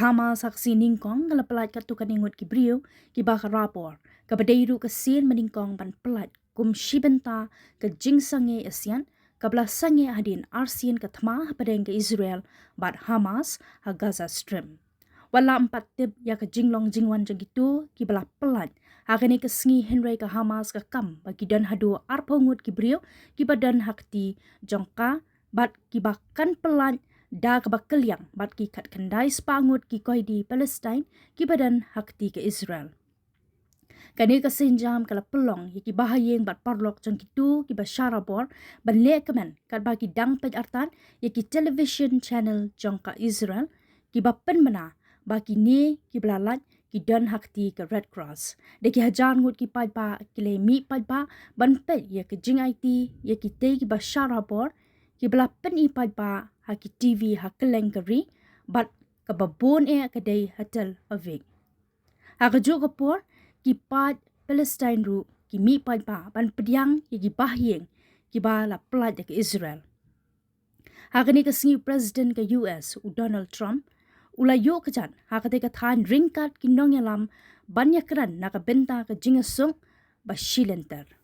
Hamas saksi ningkong ngala pelat katukan ingut ki briew ki baka rahbor ka badairu ka sin meningkong ban pelat kum bynta ke jing sangeh iasiat ka bla sangeh hadin arsin ka thma padeng ke Israel bat Hamas ha Gaza Strip. Wala 4 tip ya ka jinglong jingwan jagitu ki bla pelat agani ke sngi Henry ka Hamas ka kam bagi dan hadu arpongut ki briew ki badan hakti jongka bat ki bakan pelat da kabakelyang bat ki kat kendai spangut ki koi di Palestine ki badan hakti ke Israel. Kani ka sinjam kala pelong ki bahayeng bat parlok jong kitu ki basyarabor ban le kemen kat bagi dang pej artan ki television channel jong ka Israel ki bapen mana bagi ni ki belalat ki dan hakti ke Red Cross de ki hajar ngut ki pai pa ki le mi pai pa ban pej ya ke jing IT ya ki te ki basyarabor ki belapen i pai pa ha ki TV ha keleng keri bat ka babon ke dei hatel avik ha ka jo kapor ki pat Palestine ru ki mi pai pa ban pediang ki bahyeng ki ba la pelat ke Israel ha ka ni ka singi president ke US Donald Trump ulai yo kejan ha ka te ka than ringkat ki nong yalam banyak keran na ka bynta ka jingasung ba shilenter